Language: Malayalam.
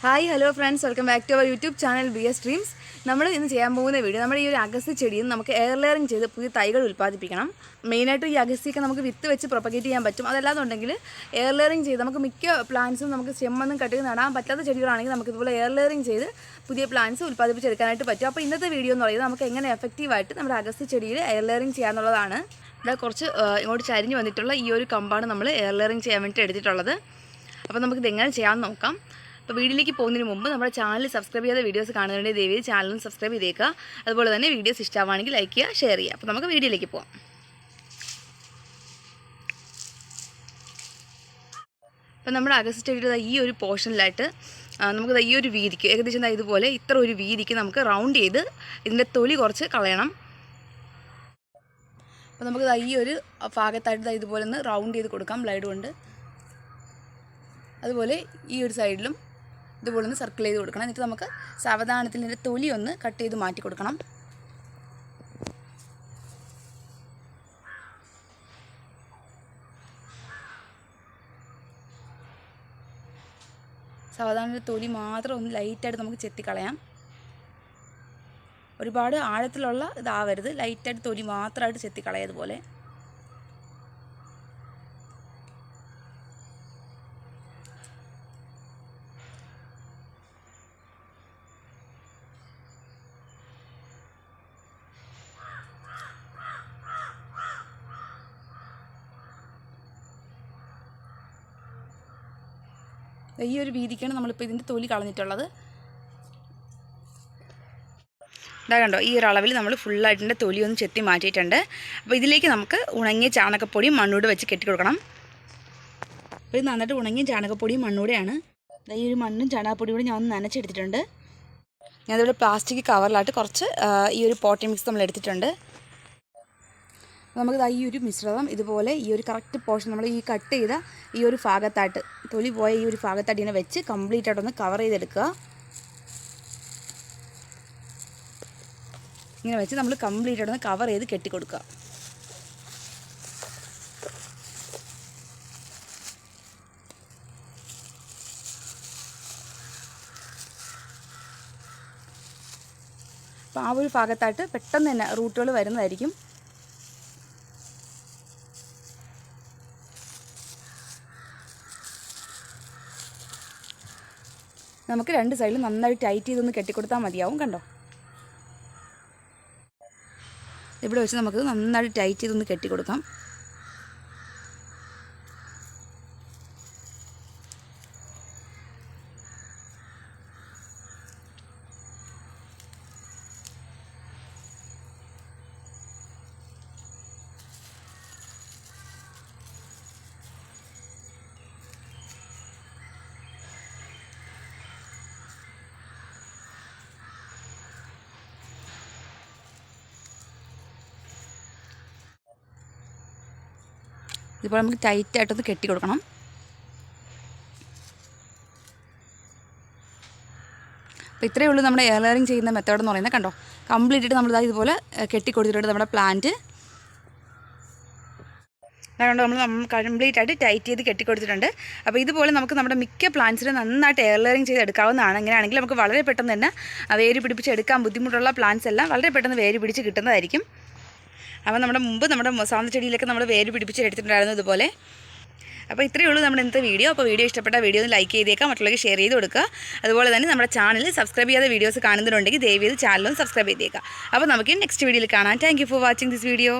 Hi hello friends, welcome back to our YouTube channel BS Dreams. നമ്മൾ ഇന്ന് ചെയ്യാൻ പോകുന്ന വീഡിയോ നമ്മുടെ ഈ ഒരു അഗസ്തി ചെടിയിൽ നമുക്ക് എയർ ലെയറിങ് ചെയ്ത് പുതിയ തൈകൾ ഉൽപ്പാദിപ്പിക്കണം. മെയിനായിട്ട് ഈ അഗസ്തിയൊക്കെ നമുക്ക് വിത്ത് വെച്ച് പ്രൊപ്പഗേറ്റ് ചെയ്യാൻ പറ്റും. അതല്ലാന്നുണ്ടെങ്കിൽ എയർ ലെയറിങ് ചെയ്ത് നമുക്ക് മിക്ക പ്ലാന്റ്സും നമുക്ക് സ്റ്റെമ്മൊന്നും കട്ട് ചെയ്ത് നടാൻ പറ്റാത്ത ചെടികളാണെങ്കിൽ നമുക്ക് ഇതുപോലെ എയർ ലെയറിങ് ചെയ്ത് പുതിയ പ്ലാന്റ്സ് ഉൽപ്പാദിപ്പിച്ചെടുക്കാനായിട്ട് പറ്റും. അപ്പോൾ ഇന്നത്തെ വീഡിയോ എന്ന് പറയുന്നത് നമുക്ക് എങ്ങനെ എഫക്റ്റീവായിട്ട് നമ്മുടെ അഗസ്തി ചെടിയിൽ എയർ ലെയറിങ് ചെയ്യാന്നുള്ളതാണ്. ഇവിടെ കുറച്ച് ഇങ്ങോട്ട് ചരിഞ്ഞ് വന്നിട്ടുള്ള ഈ ഒരു കമ്പാണ് നമ്മൾ എയർ ലെയറിങ് ചെയ്യാൻ വേണ്ടി എടുത്തിട്ടുള്ളത്. അപ്പോൾ നമുക്കിത് എങ്ങനെ ചെയ്യാമെന്ന് നോക്കാം. അപ്പോൾ വീഡിയോയിലേക്ക് പോകുന്നതിന് മുമ്പ് നമ്മുടെ ചാനൽ സബ്സ്ക്രൈബ് ചെയ്യാത്ത വീഡിയോസ് കാണുന്നതിൻ്റെ ദയവായി ചാനലും സബ്സ്ക്രൈബ് ചെയ്തേക്കുക. അതുപോലെ തന്നെ വീഡിയോസ് ഇഷ്ടമാണെങ്കിൽ ലൈക്ക് ചെയ്യുക, ഷെയർ ചെയ്യുക. അപ്പോൾ നമുക്ക് വീഡിയോയിലേക്ക് പോകാം. അപ്പോൾ നമ്മുടെ അഗസ്തി ചെടിയുടെ ഈ ഒരു പോർഷനിലായിട്ട് നമുക്ക് ഈ ഒരു വീതിക്ക് ഏകദേശം ഇതുപോലെ ഇത്ര ഒരു വീതിക്ക് നമുക്ക് റൗണ്ട് ചെയ്ത് ഇതിൻ്റെ തൊലി കുറച്ച് കളയണം. അപ്പോൾ നമുക്ക് ഈ ഒരു ഭാഗത്തായിട്ട് ഇതുപോലെ ഒന്ന് റൗണ്ട് ചെയ്ത് കൊടുക്കാം ബ്ലേഡ് കൊണ്ട്. അതുപോലെ ഈ ഒരു സൈഡിലും ഇതുപോലെ ഒന്ന് സർക്കിൾ ചെയ്ത് കൊടുക്കണം. എന്നിട്ട് നമുക്ക് സാവധാനത്തിൽ ഇതിൻ്റെ തൊലി ഒന്ന് കട്ട് ചെയ്ത് മാറ്റി കൊടുക്കണം. സാവധാന തൊലി മാത്രം ഒന്ന് ലൈറ്റായിട്ട് നമുക്ക് ചെത്തിക്കളയാം. ഒരുപാട് ആഴത്തിലുള്ള ഇതാവരുത്, ലൈറ്റായിട്ട് തൊലി മാത്രമായിട്ട് ചെത്തിക്കളയാം. അതുപോലെ ഈ ഒരു വീതിക്കാണ് നമ്മളിപ്പോൾ ഇതിൻ്റെ തൊലി കളഞ്ഞിട്ടുള്ളത്. ഇതാ കണ്ടോ, ഈ ഒരു അളവിൽ നമ്മൾ ഫുള്ളായിട്ടിൻ്റെ തൊലി ഒന്ന് ചെത്തി മാറ്റിയിട്ടുണ്ട്. അപ്പോൾ ഇതിലേക്ക് നമുക്ക് ഉണങ്ങിയ ചാണകപ്പൊടിയും മണ്ണൂടെ വെച്ച് കെട്ടിക്കൊടുക്കണം. അപ്പോൾ ഇത് നന്നായിട്ട് ഉണങ്ങിയ ചാണകപ്പൊടിയും മണ്ണൂടെയാണ്. ഈ ഒരു മണ്ണും ചാണകപ്പൊടിയും കൂടി ഞാൻ ഒന്ന് നനച്ചെടുത്തിട്ടുണ്ട്. ഞാനതുപോലെ പ്ലാസ്റ്റിക് കവറിലായിട്ട് കുറച്ച് ഈ ഒരു പോട്ടി മിക്സ് നമ്മൾ എടുത്തിട്ടുണ്ട്. നമുക്ക് ഈ ഒരു മിശ്രിതം ഇതുപോലെ ഈ ഒരു കറക്റ്റ് പോർഷൻ നമ്മൾ ഈ കട്ട് ചെയ്ത ഈ ഒരു ഭാഗത്തായിട്ട് തൊലി പോയ ഈ ഒരു ഭാഗത്തായിട്ട് ഇങ്ങനെ വെച്ച് കംപ്ലീറ്റ് ആയിട്ടൊന്ന് കവർ ചെയ്തെടുക്കുക. ഇങ്ങനെ വെച്ച് നമ്മൾ കംപ്ലീറ്റ് ആയിട്ടൊന്ന് കവർ ചെയ്ത് കെട്ടിക്കൊടുക്കുക. അപ്പോൾ ആ ഒരു ഭാഗത്തായിട്ട് പെട്ടെന്ന് തന്നെ റൂട്ടുകൾ വരുന്നതായിരിക്കും. നമുക്ക് രണ്ട് സൈഡിലും നന്നായി ടൈറ്റ് ചെയ്തൊന്ന് കെട്ടിക്കൊടുത്താൽ മതിയാവും. കണ്ടോ, ഇവിടെ വെച്ച് നമുക്ക് നന്നായി ടൈറ്റ് ചെയ്തൊന്ന് കെട്ടിക്കൊടുക്കാം. ഇപ്പോൾ നമുക്ക് ടൈറ്റായിട്ടൊന്ന് കെട്ടി കൊടുക്കണം. അപ്പോൾ ഇത്രയേ ഉള്ളൂ നമ്മുടെ എയർ ലെയറിങ് ചെയ്യുന്ന മെത്തേഡ് എന്ന് പറയുന്നത്. കണ്ടോ, കംപ്ലീറ്റ് നമ്മൾ ഇതുപോലെ കെട്ടിക്കൊടുത്തിട്ടുണ്ട് നമ്മുടെ പ്ലാന്റ്. അതുകൊണ്ട് നമ്മൾ കംപ്ലീറ്റ് ആയിട്ട് ടൈറ്റ് ചെയ്ത് കെട്ടിക്കൊടുത്തിട്ടുണ്ട്. അപ്പോൾ ഇതുപോലെ നമുക്ക് നമ്മുടെ മിക്ക പ്ലാന്റ്സിനെ നന്നായിട്ട് എയർ ലെയറിങ് ചെയ്ത് എടുക്കാവുന്നതാണ്. അങ്ങനെയാണെങ്കിൽ നമുക്ക് വളരെ പെട്ടെന്ന് തന്നെ വേര് പിടിപ്പിച്ച് എടുക്കാൻ ബുദ്ധിമുട്ടുള്ള പ്ലാന്റ്സ് എല്ലാം വളരെ പെട്ടെന്ന് വേര് പിടിച്ച് കിട്ടുന്നതായിരിക്കും. അപ്പോൾ നമ്മുടെ സാന്ത ചെടിയിലൊക്കെ നമ്മൾ വേര് പിടിപ്പിച്ച് എടുത്തിട്ടുണ്ടായിരുന്നു ഇതുപോലെ. അപ്പോൾ ഇത്രയേ ഉള്ളൂ നമ്മുടെ ഇന്നത്തെ വീഡിയോ. അപ്പോൾ വീഡിയോ ഇഷ്ടപ്പെട്ട വീഡിയോ ഒന്ന് ലൈക്ക് ചെയ്തേക്കാം, മറ്റുള്ളവർക്ക് ഷെയർ ചെയ്ത് കൊടുക്കുക. അതുപോലെ തന്നെ നമ്മുടെ ചാനൽ സബ്സ്ക്രൈബ് ചെയ്യാതെ വീഡിയോസ് കാണുന്നുണ്ടെങ്കിൽ ദയവേത് ചാനലും സബ്സ്ക്രൈബ് ചെയ്തേക്കാം. അപ്പോൾ നമുക്ക് നെക്സ്റ്റ് വീഡിയോയിൽ കാണാം. Thank you for watching this video.